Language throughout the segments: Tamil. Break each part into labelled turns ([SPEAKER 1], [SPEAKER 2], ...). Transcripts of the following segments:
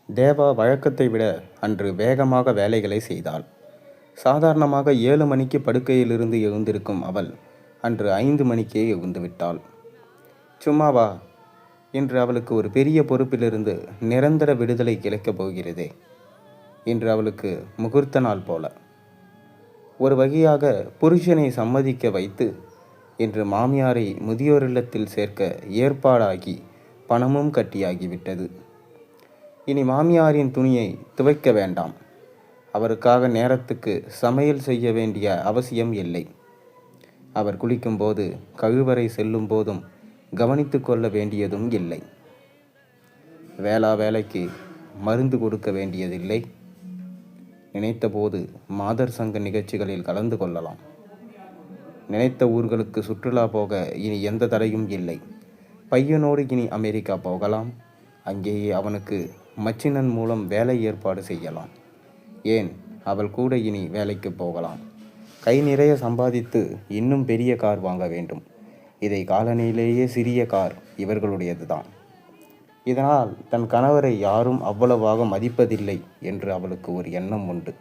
[SPEAKER 1] தேவா வழக்கத்தை விட அன்று வேகமாக வேலைகளை செய்தாள். சாதாரணமாக 7 மணிக்கு படுக்கையிலிருந்து எழுந்திருக்கும் அவள் அன்று 5 மணிக்கே எழுந்துவிட்டாள். சும்மாவா, இன்று அவளுக்கு ஒரு பெரிய பொறுப்பிலிருந்து நிரந்தர விடுதலை கிடைக்கப் போகிறதே. இன்று அவளுக்கு முகூர்த்த நாள் போல. ஒரு வகையாக புருஷனை சம்மதிக்க வைத்து இன்று மாமியாரை முதியோர் இல்லத்தில் சேர்க்க ஏற்பாடாகி பணமும் கட்டியாகிவிட்டது. இனி மாமியாரின் துணியை துவைக்க வேண்டாம். அவருக்காக நேரத்துக்கு சமையல் செய்ய வேண்டிய அவசியம் இல்லை. அவர் குளிக்கும்போது கழிவறை செல்லும் போதும் கவனித்து கொள்ள வேண்டியதும் இல்லை. வேளா வேலைக்கு மருந்து கொடுக்க வேண்டியதில்லை. நினைத்தபோது மாதர் சங்க நிகழ்ச்சிகளில் கலந்து கொள்ளலாம். நினைத்த ஊர்களுக்கு சுற்றுலா போக இனி எந்த தடையும் இல்லை. பையனோடு இனி அமெரிக்கா போகலாம். அங்கேயே அவனுக்கு மச்சினன் மூலம் வேலை ஏற்பாடு செய்யலாம். ஏன், அவள் கூட இனி வேலைக்கு போகலாம். கை நிறைய சம்பாதித்து இன்னும் பெரிய கார் வாங்க வேண்டும். இதை காலனியிலேயே சிறிய கார் இவர்களுடையது தான். இதனால் தன் கணவரை யாரும் அவ்வளவாக மதிப்பதில்லை என்று அவளுக்கு ஒரு எண்ணம் உண்டு.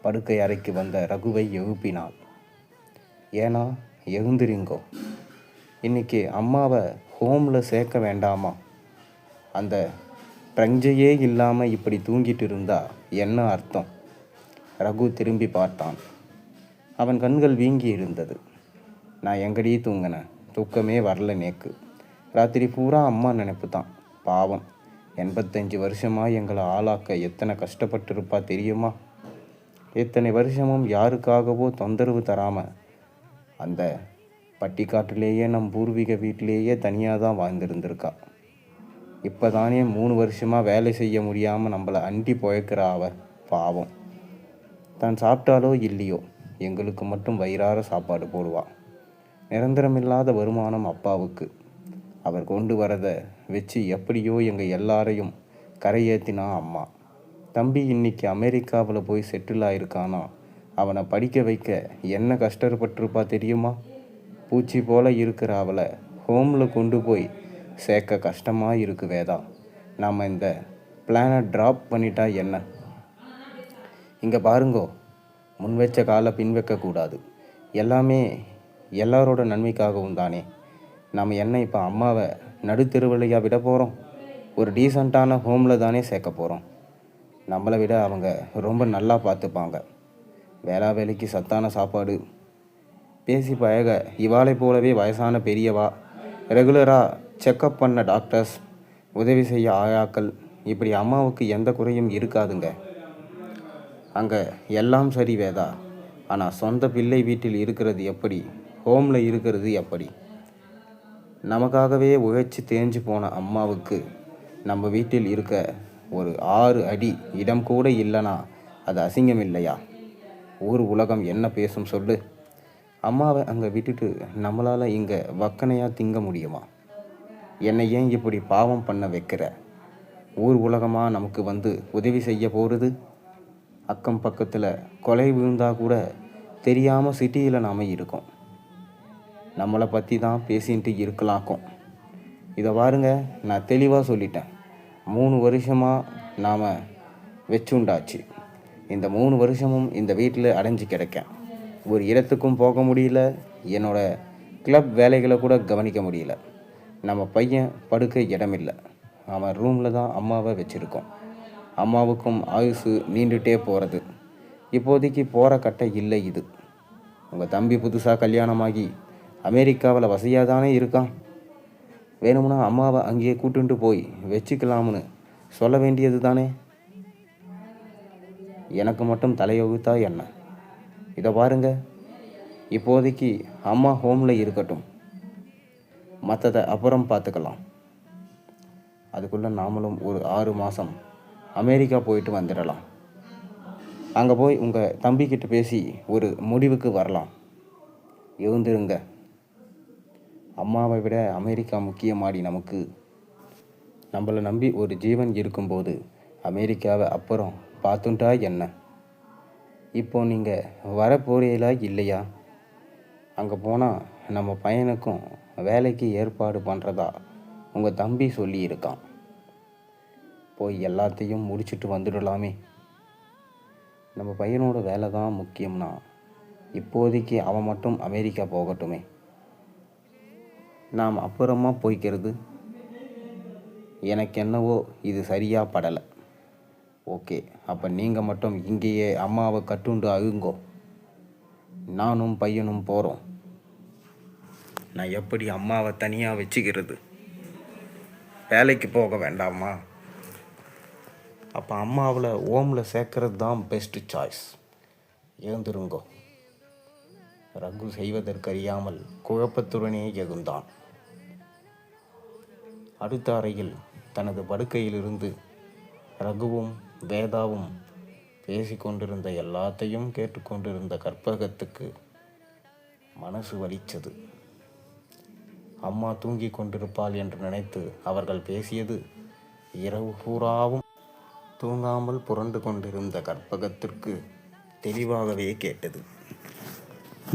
[SPEAKER 1] படுக்கை அறைக்கு வந்த ரகுவை எழுப்பினாள். ஏன்னா, எழுந்திரிங்கோ, இன்னைக்கு அம்மாவை ஹோமில் சேர்க்க வேண்டாமா? அந்த பிரஞ்சையே இல்லாமல் இப்படி தூங்கிட்டு இருந்தா என்ன அர்த்தம்? ரகு திரும்பி பார்த்தான். அவன் கண்கள் வீங்கி இருந்தது. நான் எங்கடி தூங்கினேன், தூக்கமே வரல நேக்கு. ராத்திரி பூரா அம்மா நினைப்பு தான். பாவம், 85 வருஷமாக எங்களை ஆளாக்க எத்தனை கஷ்டப்பட்டிருப்பா தெரியுமா? எத்தனை வருஷமும் யாருக்காகவோ தொந்தரவு தராமல் அந்த பட்டிக்காட்டிலேயே நம் பூர்வீக வீட்டிலேயே தனியாக தான் வாழ்ந்திருந்திருக்கா. இப்போ தானே 3 வருஷமாக வேலை செய்ய முடியாமல் நம்மளை அண்டி புழைக்கிறா அவ. பாவம், தான் சாப்பிட்டாலோ இல்லையோ எங்களுக்கு மட்டும் வயிறார சாப்பாடு போடுவா. நிரந்தரமில்லாத வருமானம் அப்பாவுக்கு. அவர் கொண்டு வரதை வச்சு எப்படியோ எங்கள் எல்லாரையும் கரையேற்றினா அம்மா. தம்பி இன்னைக்கு அமெரிக்காவில் போய் செட்டில் ஆயிருக்கானா. அவனை படிக்க வைக்க என்ன கஷ்டப்பட்டிருப்பா தெரியுமா? பூச்சி போல இருக்கிற அவளை ஹோமில் கொண்டு போய் சேர்க்க கஷ்டமாக இருக்கு வேதா. நாம் இந்த பிளானை ட்ராப் பண்ணிட்டா என்ன? இங்கே பாருங்கோ, முன் வச்ச காலை பின் வைக்கக்கூடாது. எல்லாமே எல்லாரோட நன்மைக்காகவும் தானே. நாம் என்ன இப்போ அம்மாவை நடுத்தெருவிலையாக விட போகிறோம்? ஒரு டீசெண்டான ஹோமில் தானே சேர்க்க போகிறோம். நம்மளை விட அவங்க ரொம்ப நல்லா பார்த்துப்பாங்க. வேளா வேலைக்கு சத்தான சாப்பாடு, பேசி பழக இவாளை போலவே வயசான பெரியவா, ரெகுலராக செக்கப் பண்ண டாக்டர்ஸ், உதவி செய்ய ஆயாக்கள், இப்படி அம்மாவுக்கு எந்த குறையும் இருக்காதுங்க. அங்கே எல்லாம் சரி வேதா. ஆனால் சொந்த பிள்ளை வீட்டில் இருக்கிறது எப்படி, ஹோமில் இருக்கிறது எப்படி? நமக்காகவே உழைச்சி தேஞ்சு போன அம்மாவுக்கு நம்ம வீட்டில் இருக்க ஒரு 6 அடி இடம் கூட இல்லைனா அது அசிங்கம் இல்லையா? ஊர் உலகம் என்ன பேசும் சொல்லு. அம்மாவை அங்கே விட்டுட்டு நம்மளால் இங்கே வக்கனையாக திங்க முடியுமா? என்னை ஏன் இப்படி பாவம் பண்ண வைக்கிற? ஊர் உலகமாக நமக்கு வந்து உதவி செய்ய போகிறது? அக்கம் பக்கத்தில் கொலை விழுந்தா கூட தெரியாமல் சிட்டியில் நாம் இருக்கோம். நம்மளை பற்றி தான் பேசின்ட்டு இருக்கலாக்கும். இதை பாருங்க, நான் தெளிவாக சொல்லிட்டேன். 3 வருஷமாக நாம் வச்சுண்டாச்சு. இந்த 3 வருஷமும் இந்த வீட்டில் அடைஞ்சு கிடக்கேன். ஒரு இடத்துக்கும் போக முடியல. என்னோடய கிளப் வேலைகளை கூட கவனிக்க முடியல. நம்ம பையன் படுக்க இடமில்லை. அவன் ரூமில் தான் அம்மாவை வச்சுருக்கோம். அம்மாவுக்கும் ஆயுசு நீண்டுகிட்டே போகிறது. இப்போதைக்கு போகிற கட்டை இல்லை இது. உங்கள் தம்பி புதுசாக கல்யாணமாகி அமெரிக்காவில் வசதியாக தானே இருக்கான். வேணும்னா அம்மாவை அங்கேயே கூட்டுண்டு போய் வச்சுக்கலாம்னு சொல்ல வேண்டியது தானே. எனக்கு மட்டும் தலையொகுத்தா என்ன? இதை பாருங்க, இப்போதைக்கு அம்மா ஹோமில் இருக்கட்டும், மற்றதை அப்புறம் பார்த்துக்கலாம். அதுக்குள்ளே நாமளும் ஒரு 6 மாதம் அமெரிக்கா போயிட்டு வந்துடலாம். அங்கே போய் உங்கள் தம்பிக்கிட்ட பேசி ஒரு முடிவுக்கு வரலாம். எழுந்துருங்க. அம்மாவை விட அமெரிக்கா முக்கியமாடி நமக்கு. நம்மளை நம்பி ஒரு ஜீவன் இருக்கும்போது அமெரிக்காவை அப்புறம் பார்த்துட்டா என்ன? இப்போ நீங்கள் வர போறீங்களா இல்லையா? அங்கே போனால் நம்ம பையனுக்கும் வேலைக்கு ஏற்பாடு பண்ணுறதா உங்கள் தம்பி சொல்லியிருக்கான். போய் எல்லாத்தையும் முடிச்சுட்டு வந்துடலாமே. நம்ம பையனோட வேலை தான் முக்கியம்னா இப்போதைக்கு அவன் மட்டும் அமெரிக்கா போகட்டுமே. நாம் அப்புறமா போய்க்கிறது. எனக்கு என்னவோ இது சரியாக படலை. ஓகே, அப்போ நீங்கள் மட்டும் இங்கேயே அம்மாவை கட்டுண்டு அழுங்கோ. நானும் பையனும் போகிறோம். நான் எப்படி அம்மாவை தனியாக வச்சுக்கிறது? வேலைக்கு போக வேண்டாமா? அப்போ அம்மாவில் ஓமில் சேர்க்கறது தான் பெஸ்ட்டு சாய்ஸ். எழுந்துருங்கோ. ரகு செய்வதற்கறியாமல் குழப்பத்துடனே எழுந்தான். அடுத்த அறையில் தனது படுக்கையிலிருந்து ரகுவும் வேதாவும் பேசிக்கொண்டிருந்த எல்லாத்தையும் கேட்டுக்கொண்டிருந்த கற்பகத்துக்கு மனசு வலிச்சது. அம்மா தூங்கி கொண்டிருப்பாள் என்று நினைத்து அவர்கள் பேசியது இரவு பூராவும் தூங்காமல் புரண்டு கொண்டிருந்த கற்பகத்திற்கு தெளிவாகவே கேட்டது.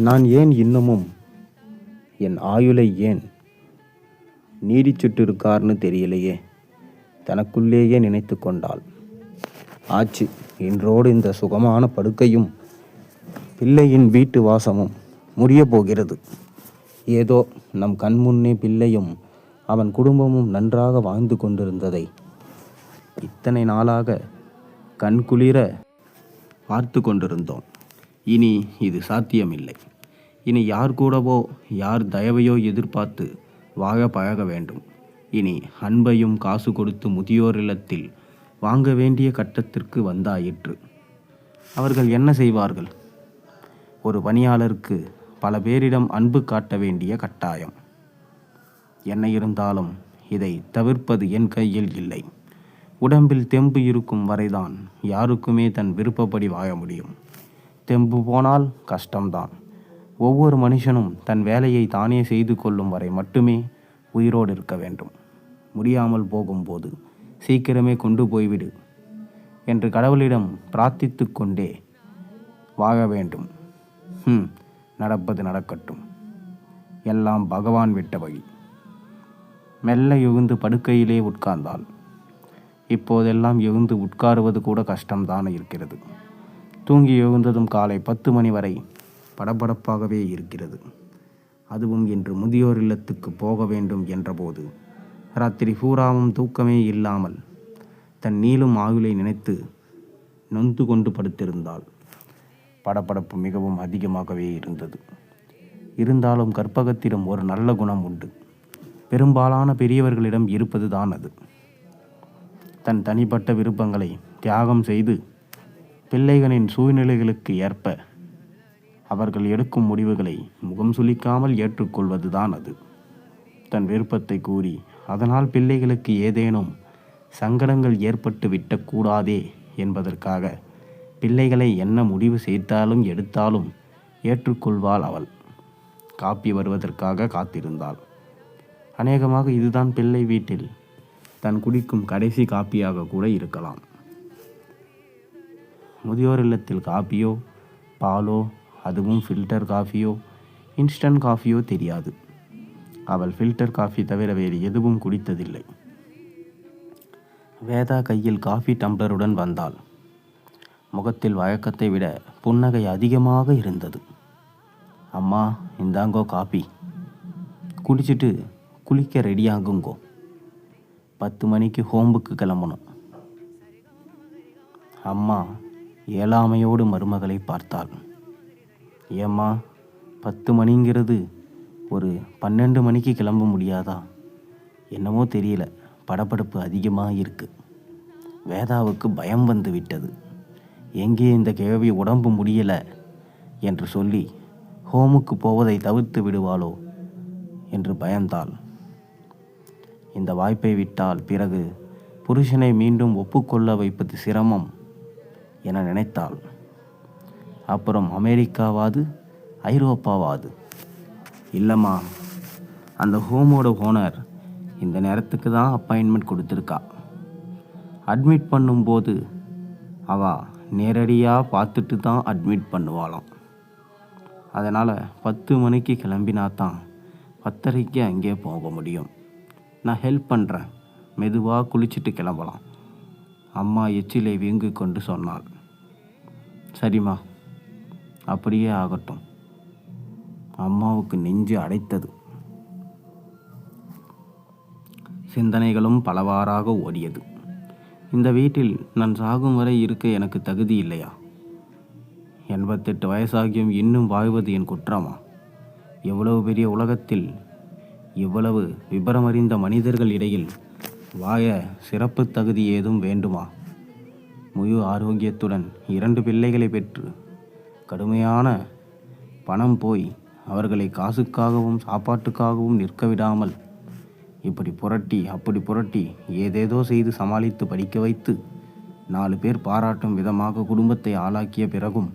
[SPEAKER 1] நான் ஏன் இன்னமும் என் ஆயுளை ஏன் நீடிச்சுட்டிருக்கார்னு தெரியலையே. தனக்குள்ளேயே நினைத்து கொண்டாள். ஆச்சு, இன்றோடு இந்த சுகமான படுக்கையும் பிள்ளையின் வீட்டு வாசமும் முடிய போகிறது. ஏதோ நம் கண்முன்னே பிள்ளையும் அவன் குடும்பமும் நன்றாக வாழ்ந்து கொண்டிருந்ததை இத்தனை நாளாக கண்குளிர பார்த்து கொண்டிருந்தோம். இனி இது சாத்தியமில்லை. இனி யார் கூடவோ யார் தயவையோ எதிர்பார்த்து வாழ பழக வேண்டும். இனி அன்பையும் காசு கொடுத்து முதியோர் இல்லத்தில் வாங்க வேண்டிய கட்டத்திற்கு வந்தாயிற்று. அவர்கள் என்ன செய்வார்கள்? ஒரு பணியாளருக்கு பல பேரிடம் அன்பு காட்ட வேண்டிய கட்டாயம். என்ன இருந்தாலும் இதை தவிர்ப்பது என் கையில் இல்லை. உடம்பில் தெம்பு இருக்கும் வரைதான் யாருக்குமே தன் விருப்பப்படி வாழ முடியும். தெம்பு போனால் கஷ்டம்தான். ஒவ்வொரு மனுஷனும் தன் வேலையை தானே செய்து கொள்ளும் வரை மட்டுமே உயிரோடு இருக்க வேண்டும். முடியாமல் போகும்போது சீக்கிரமே கொண்டு போய்விடு என்று கடவுளிடம் பிரார்த்தித்து கொண்டே வாழ வேண்டும். நடப்பது நடக்கட்டும், எல்லாம் பகவான் விட்ட வழி. மெல்ல எழுந்து படுக்கையிலே உட்கார்ந்தாள். இப்போதெல்லாம் எழுந்து உட்காருவது கூட கஷ்டம்தான் இருக்கிறது. தூங்கி எழுந்ததும் காலை 10 மணி வரை படபடப்பாகவே இருக்கிறது. அதுவும் இன்று முதியோர் இல்லத்துக்கு போக வேண்டும் என்றபோது ராத்திரி பூராவும் தூக்கமே இல்லாமல் தன் நீளும் ஆயுளை நினைத்து நொந்து கொண்டு படுத்திருந்தாள். படபடப்பு மிகவும் அதிகமாகவே இருந்தது. இருந்தாலும் கற்பகத்திடம் ஒரு நல்ல குணம் உண்டு. பெரும்பாலான பெரியவர்களிடம் இருப்பது தான் அது. தன் தனிப்பட்ட விருப்பங்களை தியாகம் செய்து பிள்ளைகளின் சூழ்நிலைகளுக்கு ஏற்ப அவர்கள் எடுக்கும் முடிவுகளை முகம் சுளிக்காமல் ஏற்றுக்கொள்வதுதான் அது. தன் விருப்பத்தை கூறி அதனால் பிள்ளைகளுக்கு ஏதேனும் சங்கடங்கள் ஏற்பட்டு விட்டக்கூடாதே என்பதற்காக பிள்ளைகளை என்ன முடிவு செய்தாலும் எடுத்தாலும் ஏற்றுக்கொள்வாள் அவள். காப்பி வருவதற்காக காத்திருந்தாள். அநேகமாக இதுதான் பிள்ளை வீட்டில் தன் குடிக்கும் கடைசி காப்பியாக கூட இருக்கலாம். முதியோர் இல்லத்தில் காப்பியோ பாலோ, அதுவும் ஃபில்டர் காஃபியோ இன்ஸ்டன்ட் காஃபியோ தெரியாது. அவள் ஃபில்டர் காஃபி தவிர வேறு எதுவும் குடித்ததில்லை. வேதா கையில் காஃபி டம்ளருடன் வந்தாள். முகத்தில் வழக்கத்தை விட புன்னகை அதிகமாக இருந்தது. அம்மா, இந்தாங்கோ காப்பி, குடிச்சிட்டு குளிக்க ரெடியாகுங்கோ. 10 மணிக்கு ஹோம்புக்கு கிளம்பணும். அம்மா ஏழாமையோடு மருமகளை பார்த்தாள். ஏம்மா, 10 மணிங்கிறது ஒரு 12 மணிக்கு கிளம்ப முடியாதா? என்னமோ தெரியல, படபடப்பு அதிகமாக இருக்கு. வேதாவுக்கு பயம் வந்து விட்டது. எங்கே இந்த கிழவி உடம்பு முடியல என்று சொல்லி ஹோமுக்கு போவதை தவிர்த்து விடுவாளோ என்று பயந்தாள். இந்த வாய்ப்பை விட்டால் பிறகு புருஷனை மீண்டும் ஒப்புக்கொள்ள வைப்பது சிரமம் என நினைத்தாள். அப்புறம் அமெரிக்காவாது ஐரோப்பாவாது. இல்லைம்மா, அந்த ஹோமோட ஓனர் இந்த நேரத்துக்கு தான் அப்பாயின்மெண்ட் கொடுத்துருக்கா. அட்மிட் பண்ணும்போது அவள் நேரடியாக பார்த்துட்டு தான் அட்மிட் பண்ணுவாளாம். அதனால் 10 மணிக்கு கிளம்பினா தான் 10:30க்கு அங்கே போக முடியும். நான் ஹெல்ப் பண்ணுறேன், மெதுவாக குளிச்சுட்டு கிளம்பலாம் அம்மா எச்சிலை வீங்கிக் கொண்டு சொன்னாள். சரிம்மா, அப்படியே ஆகட்டும். அம்மாவுக்கு நெஞ்சு அடைத்தது. சிந்தனைகளும் பலவாறாக ஓடியது. இந்த வீட்டில் நான் சாகும் வரை இருக்க எனக்கு தகுதி இல்லையா? 88 வயசாகியும் இன்னும் வாழ்வது என் குற்றமா? எவ்வளவு பெரிய உலகத்தில் இவ்வளவு விபரமறிந்த மனிதர்கள் இடையில் வாழ சிறப்பு தகுதி ஏதும் வேண்டுமா? முழு ஆரோக்கியத்துடன் 2 பிள்ளைகளை பெற்று கடுமையான பணம் போய் அவர்களை காசுக்காகவும் சாப்பாட்டுக்காகவும் நிற்க விடாமல் இப்படி புரட்டி அப்படி புரட்டி ஏதேதோ செய்து சமாளித்து படிக்க வைத்து 4 பேர் பாராட்டும் விதமாக குடும்பத்தை ஆளாக்கிய பிறகும்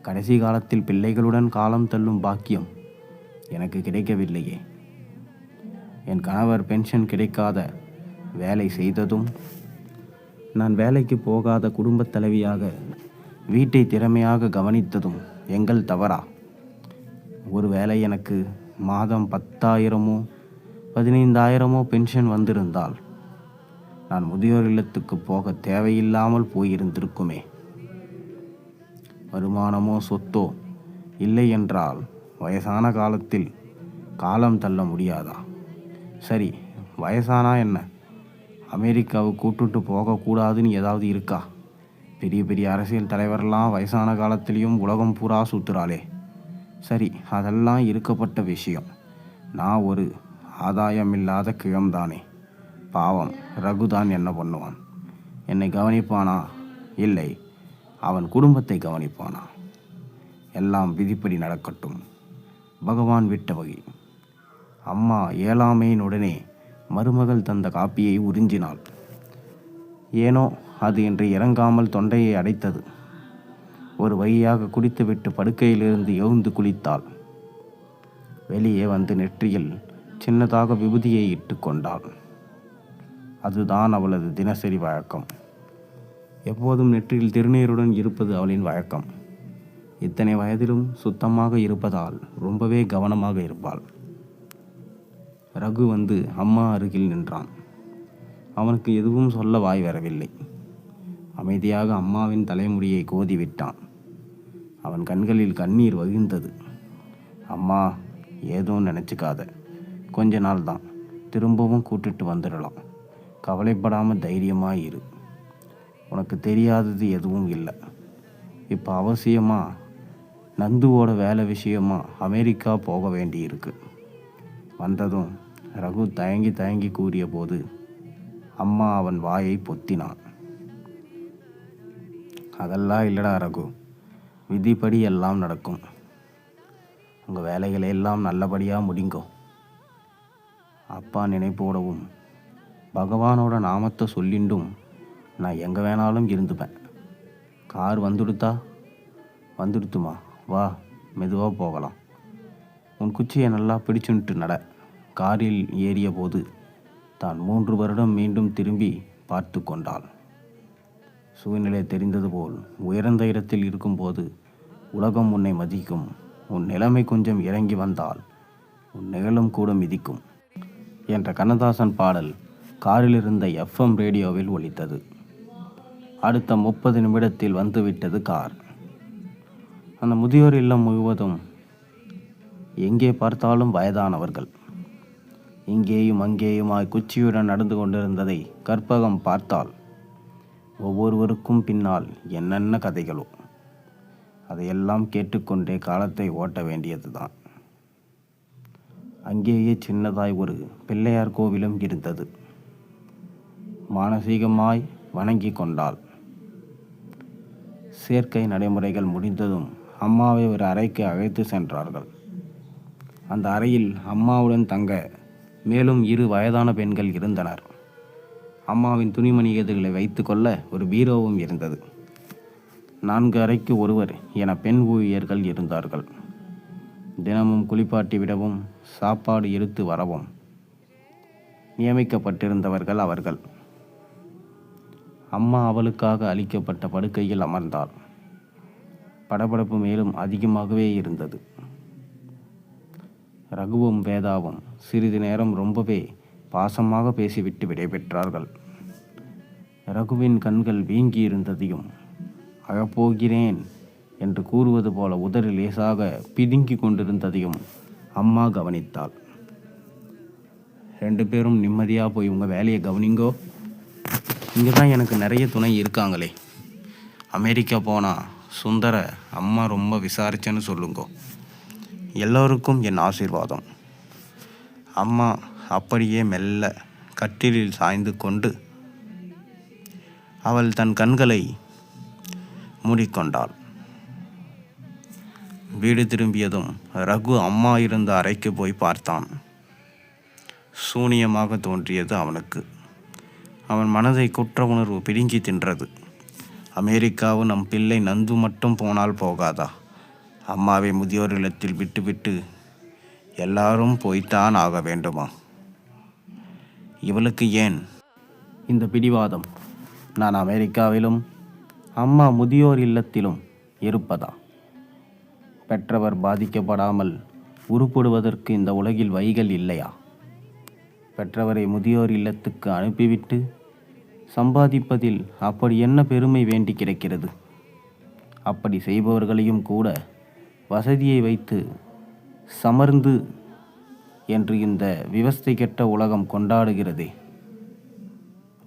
[SPEAKER 1] கடைசி காலத்தில் பிள்ளைகளுடன் காலம் தள்ளும் பாக்கியம் எனக்கு கிடைக்கவில்லையே. என் கணவர் பென்ஷன் கிடைக்காத வேலை செய்ததும், நான் வேலைக்கு போகாத குடும்பத் தலைவியாக வீட்டை திறமையாக கவனித்ததும் எங்கள் தவறா? ஒருவேளை எனக்கு மாதம் 10,000மோ 15,000மோ பென்ஷன் வந்திருந்தால் நான் முதியோர் இல்லத்துக்கு போக தேவையில்லாமல் போயிருந்திருக்குமே. வருமானமோ சொத்தோ இல்லை என்றால் வயசான காலத்தில் காலம் தள்ள முடியாதா? சரி, வயசானா என்ன, அமெரிக்காவுக்கு கூட்டுட்டு போகக்கூடாதுன்னு ஏதாவது இருக்கா? பெரிய பெரிய அரசியல் தலைவரெல்லாம் வயசான காலத்திலையும் உலகம் பூரா சுற்றுறாளே. சரி, அதெல்லாம் இருக்கப்பட்ட விஷயம். நான் ஒரு ஆதாயமில்லாத கிழம்தானே. பாவம், ரகுதான் என்ன பண்ணுவான்? என்னை கவனிப்பானா? இல்லை, அவன் குடும்பத்தை கவனிப்பானா? எல்லாம் விதிப்படி நடக்கட்டும். பகவான் விட்ட வகை. அம்மா ஏழாமையினுடனே மருமகள் தந்த காப்பியை உறிஞ்சினாள். ஏனோ அது இன்று இறங்காமல் தொண்டையை அடைத்தது. ஒரு வழியாக குடித்துவிட்டு படுக்கையிலிருந்து எழுந்து குளித்தாள். வெளியே வந்து நெற்றியில் சின்னதாக விபூதியை இட்டு கொண்டாள். அதுதான் அவளது தினசரி வழக்கம். எப்போதும் நெற்றியில் திருநீருடன் இருப்பது அவளின் வழக்கம். இத்தனை வயதிலும் சுத்தமாக இருப்பதால் ரொம்பவே கவனமாக இருப்பாள். ரகு வந்து அம்மா அருகில் நின்றான். அவனுக்கு எதுவும் சொல்ல வாய் வரவில்லை. அமைதியாக அம்மாவின் தலைமுடியை கோதிவிட்டான். அவன் கண்களில் கண்ணீர் வழிந்தது. அம்மா, ஏதோ நினச்சிக்காத, கொஞ்ச நாள் தான், திரும்பவும் கூட்டிட்டு வந்துடலாம். கவலைப்படாமல் தைரியமாக இரு. உனக்கு தெரியாதது எதுவும் இல்லை. இப்போ அவசியமாக நந்துவோட வேலை விஷயமா அமெரிக்கா போக வேண்டியிருக்கு. வந்ததும் ரகு தயங்கி தயங்கி கூறிய போது அம்மா அவன் வாயை பொத்தினான். அதெல்லாம் இல்லடா ரகு, விதிப்படி எல்லாம் நடக்கும். உங்கள் வேலைகளை எல்லாம் நல்லபடியாக முடிங்கோ. அப்பா நினைப்போடவும் பகவானோட நாமத்தை சொல்லிண்டும் நான் எங்கே வேணாலும் இருந்துப்பேன். கார் வந்துடுத்துமா, வா, மெதுவாக போகலாம். உன் குச்சியை நல்லா பிடிச்சுன்ட்டு நட. காரில் ஏறிய போது தான் 3 வருடம் மீண்டும் திரும்பி பார்த்து கொண்டாள். சூழ்நிலை தெரிந்தது போல் உயர்ந்த இடத்தில் இருக்கும்போது உலகம் உன்னை மதிக்கும். உன் நிலைமை கொஞ்சம் இறங்கி வந்தால் உன் நிகழும் கூட மிதிக்கும் என்ற கண்ணதாசன் பாடல் காரில் இருந்த FM ரேடியோவில் ஒலித்தது. அடுத்த 30 நிமிடத்தில் வந்துவிட்டது கார். அந்த முதியோர் இல்லம் முழுவதும் எங்கே பார்த்தாலும் வயதானவர்கள். இங்கேயும் அங்கேயுமாய் குச்சியுடன் நடந்து கொண்டிருந்ததை கற்பகம் பார்த்தாள். ஒவ்வொருவருக்கும் பின்னால் என்னென்ன கதைகளோ. அதையெல்லாம் கேட்டுக்கொண்டே காலத்தை ஓட்ட வேண்டியதுதான். அங்கேயே சின்னதாய் ஒரு பிள்ளையார் கோவிலும் இருந்தது. மானசீகமாய் வணங்கி கொண்டாள். சேர்க்கை நடைமுறைகள் முடிந்ததும் அம்மாவை ஒரு அறைக்கு அழைத்து சென்றார்கள். அந்த அறையில் அம்மாவுடன் தங்க மேலும் 2 வயதான பெண்கள் இருந்தனர். அம்மாவின் துணிமணிகளை வைத்து கொள்ள ஒரு பீரோவும் இருந்தது. 4 அறைக்கு ஒருவர் என பெண் ஊழியர்கள் இருந்தார்கள். தினமும் குளிப்பாட்டி விடவும் சாப்பாடு எடுத்து வரவும் நியமிக்கப்பட்டிருந்தவர்கள் அவர்கள். அம்மா அவளுக்காக அளிக்கப்பட்ட படுக்கையில் அமர்ந்தாள். படபடப்பு மேலும் அதிகமாகவே இருந்தது. ரகுவும் வேதாவும் சிறிது நேரம் ரொம்பவே பாசமாக பேசிவிட்டு விடைபெற்றார்கள். ரகுவின் கண்கள் வீங்கியிருந்ததையும் அழப்போகிறேன் என்று கூறுவது போல உதறில் லேசாக பிதுங்கி கொண்டிருந்ததையும் அம்மா கவனித்தாள். 2 பேரும் நிம்மதியாக போய் உங்கள் வேலையை கவனிங்கோ. இங்கே தான் எனக்கு நிறைய துணை இருக்காங்களே. அமெரிக்கா போனால் சுந்தர அம்மா ரொம்ப விசாரிச்சேன்னு சொல்லுங்கோ. எல்லோருக்கும் என் ஆசீர்வாதம். அம்மா அப்படியே மெல்ல கட்டிலில் சாய்ந்து கொண்டு அவள் தன் கண்களை மூடிக்கொண்டாள். வீடு திரும்பியதும் ரகு அம்மா இருந்த அறைக்கு போய் பார்த்தான். சூனியமாக தோன்றியது அவனுக்கு. அவன் மனதை குற்ற உணர்வு பிடுங்கி தின்றது. அமெரிக்காவும் நம் பிள்ளை நந்து மட்டும் போனால் போகாதா? அம்மாவை முதியோர் இல்லத்தில் விட்டுவிட்டு எல்லாரும் போய்த்தான் ஆக வேண்டுமா? இவளுக்கு ஏன் இந்த பிடிவாதம்? நான் அமெரிக்காவிலும் அம்மா முதியோர் இல்லத்திலும் இருப்பதா? பெற்றவர் பாதிக்கப்படாமல் உருப்படுவதற்கு இந்த உலகில் வழிகள் இல்லையா? பெற்றவரை முதியோர் இல்லத்துக்கு அனுப்பிவிட்டு சம்பாதிப்பதில் அப்படி என்ன பெருமை வேண்டி கிடக்கிறது? அப்படி செய்பவர்களையும் கூட வசதியை வைத்து சமர்ந்து என்று இந்த விவஸ்தை கெட்ட உலகம் கொண்டாடுகிறதே.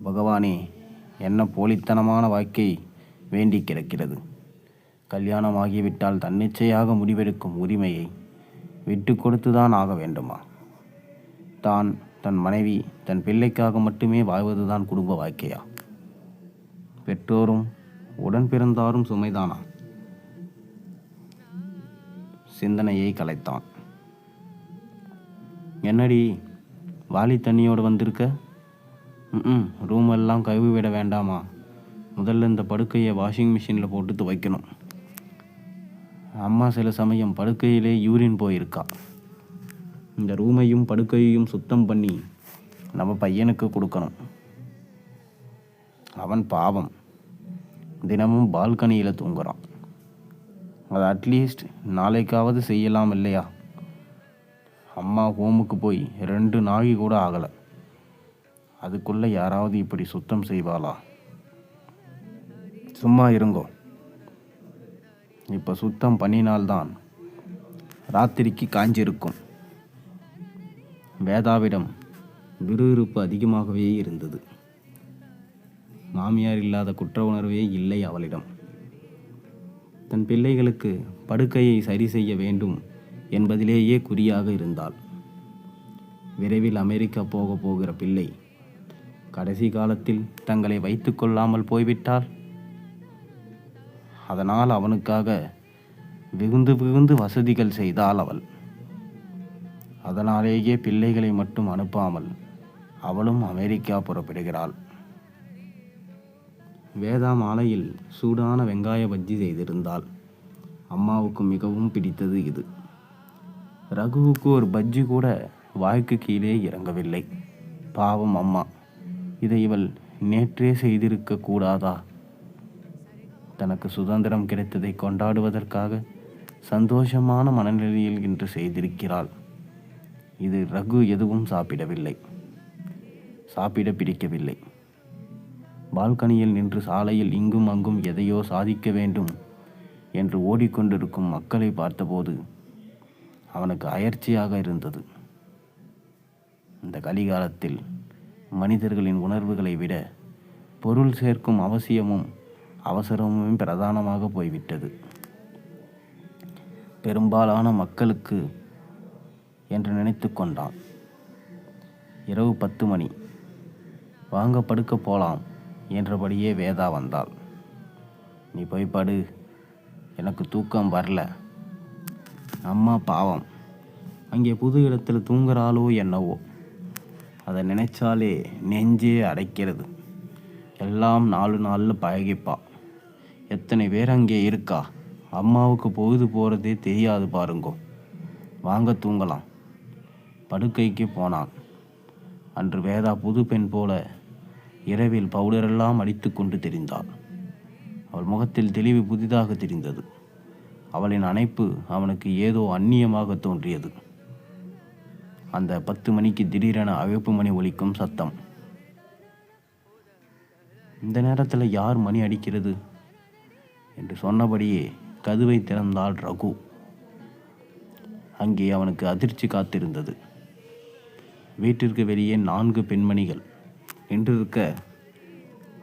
[SPEAKER 1] பகவானே, என்ன போலித்தனமான வாழ்க்கை வேண்டி கிடக்கிறது. கல்யாணம் ஆகிவிட்டால் தன்னிச்சையாக முடிவெடுக்கும் உரிமையை விட்டு கொடுத்துதான் ஆக வேண்டுமா? தன் மனைவி தன் பிள்ளைக்காக மட்டுமே வாழ்வதுதான் குடும்ப வாழ்க்கையா? பெற்றோரும் உடன் பிறந்தாரும் சுமைதானா? சிந்தனையை கலைத்தான். என்னடி வாளி தண்ணியோடு வந்திருக்க? ரூம் எல்லாம் கழுவி விட வேண்டாமா? முதல்ல இந்த படுக்கையை வாஷிங் மிஷினில் போட்டு துவைக்கணும். அம்மா சில சமயம் படுக்கையிலே யூரின் போயிருக்கா. இந்த ரூமையும் படுக்கையையும் சுத்தம் பண்ணி நம்ம பையனுக்கு கொடுக்கணும். அவன் பாவம் தினமும் பால்கனியில் தூங்குறான். அது அட்லீஸ்ட் நாளைக்காவது செய்யலாம் இல்லையா? அம்மா ஹோமுக்கு போய் 2 நாழி கூட ஆகலை. அதுக்குள்ளே யாராவது இப்படி சுத்தம் செய்வாளா? சும்மா இருங்கோ. இப்போ சுத்தம் பண்ணினால்தான் ராத்திரிக்கு காஞ்சிருக்கும். வேதாவிடம் விறுவிறுப்பு அதிகமாகவே இருந்தது. மாமியார் இல்லாத குற்ற உணர்வே இல்லை அவளிடம். தன் பிள்ளைகளுக்கு படுக்கையை சரி செய்ய வேண்டும் என்பதிலேயே குறியாக இருந்தாள். விரைவில் அமெரிக்கா போகிற பிள்ளை கடைசி காலத்தில் தங்களை வைத்து கொள்ளாமல் போய்விட்டால் அதனால் அவனுக்காக விகுந்து வசதிகள் செய்தாள் அவள். அதனாலேயே பிள்ளைகளை மட்டும் அனுப்பாமல் அவளும் அமெரிக்கா புறப்படுகிறாள். வேதா மாலையில் சூடான வெங்காய பஜ்ஜி செய்திருந்தாள். அம்மாவுக்கு மிகவும் பிடித்தது இது. ரகுவுக்கு ஒரு பஜ்ஜி கூட வாய்க்கு கீழே இறங்கவில்லை. பாவம் அம்மா, இதை இவள் நேற்றே செய்திருக்க கூடாதா? தனக்கு சுதந்திரம் கிடைத்ததை கொண்டாடுவதற்காக சந்தோஷமான மனநிலையில் இன்று செய்திருக்கிறாள். இது ரகு எதுவும் சாப்பிட பிடிக்கவில்லை. பால்கனியில் நின்று சாலையில் இங்கும் அங்கும் எதையோ சாதிக்க வேண்டும் என்று ஓடிக்கொண்டிருக்கும் மக்களை பார்த்தபோது அவனுக்கு அயற்சியாக இருந்தது. இந்த கலிகாலத்தில் மனிதர்களின் உணர்வுகளை விட பொருள் சேர்க்கும் அவசியமும் அவசரமும் பிரதானமாக போய்விட்டது. பெரும்பாலான மக்களுக்கு என்று நினைத்து கொண்டான். இரவு 10 மணி. வாங்க படுக்க போலாம் என்றபடியே வேதா வந்தாள். நீ போய் படு, எனக்கு தூக்கம் வரல. அம்மா பாவம், அங்கே புது இடத்துல தூங்குறாளோ என்னவோ. அதை நினைச்சாலே நெஞ்சே அடைக்கிறது. எல்லாம் 4 நாளில் பழகிப்பா. எத்தனை பேர் அங்கே இருக்கா. அம்மாவுக்கு பொழுது போகிறதே தெரியாது பாருங்கோ. வாங்க தூங்கலாம். படுக்கைக்கு போனான். அன்று வேதா புது பெண் போல இரவில் பவுடரெல்லாம் அடித்து கொண்டு தெரிந்தாள். அவள் முகத்தில் தெளிவு புதிதாக தெரிந்தது. அவளின் அணைப்பு அவனுக்கு ஏதோ அந்நியமாக தோன்றியது. அந்த 10 மணிக்கு திடீரென அழைப்பு மணி ஒலிக்கும் சத்தம். இந்த நேரத்தில் யார் மணி அடிக்கிறது என்று சொன்னபடியே கதவை திறந்தாள் ரகு. அங்கே அவனுக்கு அதிர்ச்சி காத்திருந்தது. வீட்டிற்கு வெளியே 4 பெண்மணிகள் நின்றிருக்க,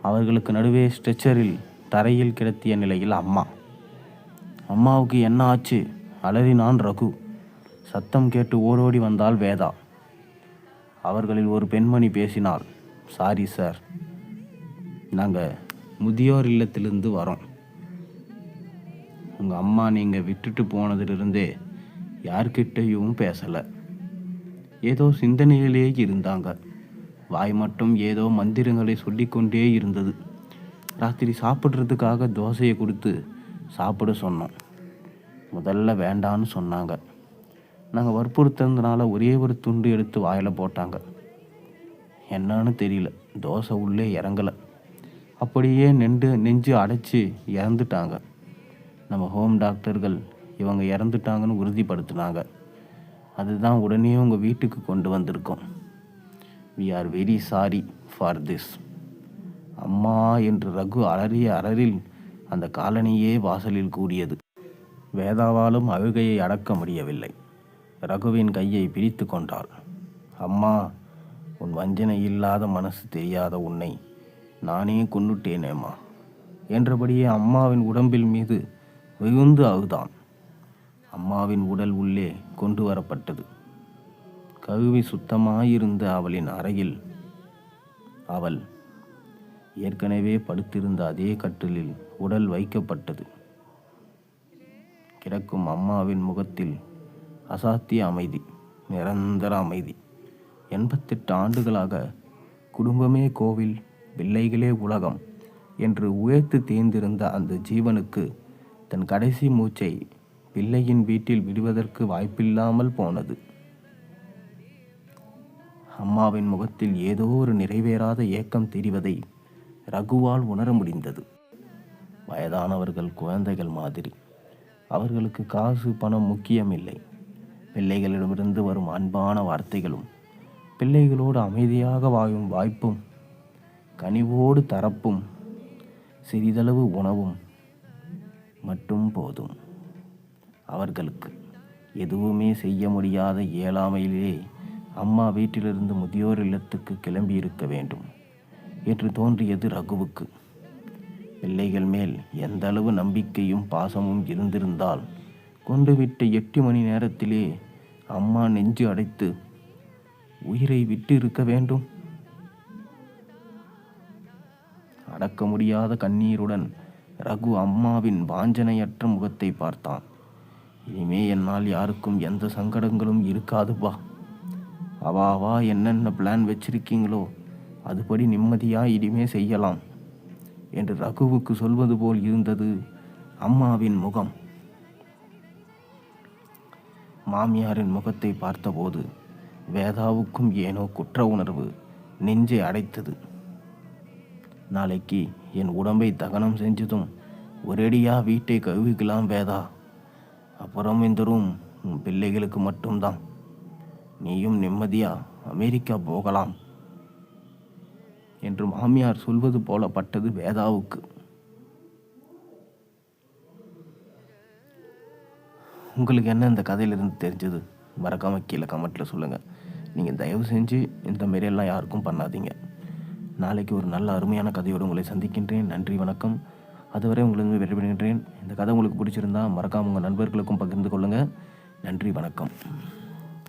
[SPEAKER 1] அவர்களுக்கு நடுவே ஸ்ட்ரெச்சரில் தரையில் கிடத்திய நிலையில் அம்மா. அம்மாவுக்கு என்ன ஆச்சு? அலறினான் ரகு. சத்தம் கேட்டு ஓடோடி வந்தாள் வேதா. அவர்களில் ஒரு பெண்மணி பேசினாள். சாரி சார், நாங்கள் முதியோர் இல்லத்திலிருந்து வரோம். உங்கள் அம்மா நீங்கள் விட்டுட்டு போனதிலிருந்தே யார்கிட்டையும் பேசலை. ஏதோ சிந்தனையிலே இருந்தாங்க. வாய் மட்டும் ஏதோ மந்திரங்களை சொல்லிக்கொண்டே இருந்தது. ராத்திரி சாப்பிட்றதுக்காக தோசையை கொடுத்து சாப்பிட சொன்னோம். முதல்ல வேண்டான்னு சொன்னாங்க. நாங்கள் வற்புறுத்துறதுனால ஒரே ஒரு துண்டு எடுத்து வாயில் போட்டாங்க. என்னன்னு தெரியல, தோசை உள்ளே இறங்கலை. அப்படியே நெஞ்சு அடைச்சி இறந்துட்டாங்க. நம்ம ஹோம் டாக்டர்கள் இவங்க இறந்துட்டாங்கன்னு உறுதிப்படுத்தினாங்க. அதுதான் உடனே உங்கள் வீட்டுக்கு கொண்டு வந்திருக்கோம். We are very sorry for this. அம்மா என்று ரகு அலறிய அலறில் அந்த காலனியே வாசலில் கூடியது. வேதாவாலும் அழுகையை அடக்க முடியவில்லை. ரகுவின் கையை பிடித்து கொண்டாள். அம்மா, உன் வஞ்சனை இல்லாத மனசு தெரியாத உன்னை நானே கொன்னுட்டேனேம்மா என்றபடியே அம்மாவின் உடம்பில் மீது வெகுந்து அழுதான். அம்மாவின் உடல் உள்ளே கொண்டு வரப்பட்டது. கழுவி சுத்தமாயிருந்த அவளின் அறையில் அவள் ஏற்கனவே படுத்திருந்த அதே கட்டிலில் உடல் வைக்கப்பட்டது. கிடக்கும் அம்மாவின் முகத்தில் அசாத்திய அமைதி, நிரந்தர அமைதி. 88 ஆண்டுகளாக குடும்பமே கோவில், பிள்ளைகளே உலகம் என்று உயர்த்து தேர்ந்திருந்த அந்த ஜீவனுக்கு தன் கடைசி மூச்சை பிள்ளையின் வீட்டில் விடுவதற்கு வாய்ப்பில்லாமல் போனது. அம்மாவின் முகத்தில் ஏதோ ஒரு நிறைவேறாத ஏக்கம் தெரிவதை ரகுவால் உணர முடிந்தது. வயதானவர்கள் குழந்தைகள் மாதிரி. அவர்களுக்கு காசு பணம் முக்கியமில்லை. பிள்ளைகளிடமிருந்து வரும் அன்பான வார்த்தைகளும், பிள்ளைகளோடு அமைதியாக வாழும் வாய்ப்பும், கனிவோடு தரப்பும், சிறிதளவு உணவும் மட்டும் போதும். அவர்களுக்கு எதுவுமே செய்ய முடியாத இயலாமையிலே அம்மா வீட்டிலிருந்து முதியோர் இல்லத்துக்கு கிளம்பியிருக்க வேண்டும் என்று தோன்றியது ரகுவுக்கு. பிள்ளைகள் மேல் எந்த அளவு நம்பிக்கையும் பாசமும் இருந்திருந்தால் கொண்டுவிட்ட 8 மணி நேரத்திலே அம்மா நெஞ்சு அடைத்து உயிரை விட்டு இருக்க வேண்டும். அடக்க முடியாத கண்ணீருடன் ரகு அம்மாவின் வாஞ்சனையற்ற முகத்தை பார்த்தான். இனிமே என்னால் யாருக்கும் எந்த சங்கடங்களும் இருக்காதுப்பா. அவாவா என்னென்ன பிளான் வச்சிருக்கீங்களோ அதுபடி நிம்மதியாக இனிமே செய்யலாம் என்று ரகுவுக்கு சொல்வது போல் இருந்தது அம்மாவின் முகம். மாமியாரின் முகத்தை பார்த்தபோது வேதாவுக்கும் ஏனோ குற்ற உணர்வு நெஞ்சை அடைத்தது. நாளைக்கு என் உடம்பை தகனம் செஞ்சதும் ஒரேடியாக வீட்டை கழுவிக்கலாம் வேதா. அப்புறம் இந்த ரூம் உன் பிள்ளைகளுக்கு மட்டும்தான். நீயும் நிம்மதியா அமெரிக்கா போகலாம் என்று மாமியார் சொல்வது போல பட்டது வேதாவுக்கு. உங்களுக்கு என்ன இந்த கதையிலிருந்து தெரிஞ்சது? மறக்காம கீழே கமெண்ட்டில் சொல்லுங்கள். நீங்கள் தயவு செஞ்சு இந்த மாரியெல்லாம் யாருக்கும் பண்ணாதீங்க. நாளைக்கு ஒரு நல்ல அருமையான கதையோடு உங்களை சந்திக்கின்றேன். நன்றி, வணக்கம். அதுவரை உங்களுக்கு விடைபெறுகின்றேன். இந்த கதை உங்களுக்கு பிடிச்சிருந்தா மறக்காம உங்கள் நண்பர்களுக்கும் பகிர்ந்து கொள்ளுங்கள். நன்றி, வணக்கம்.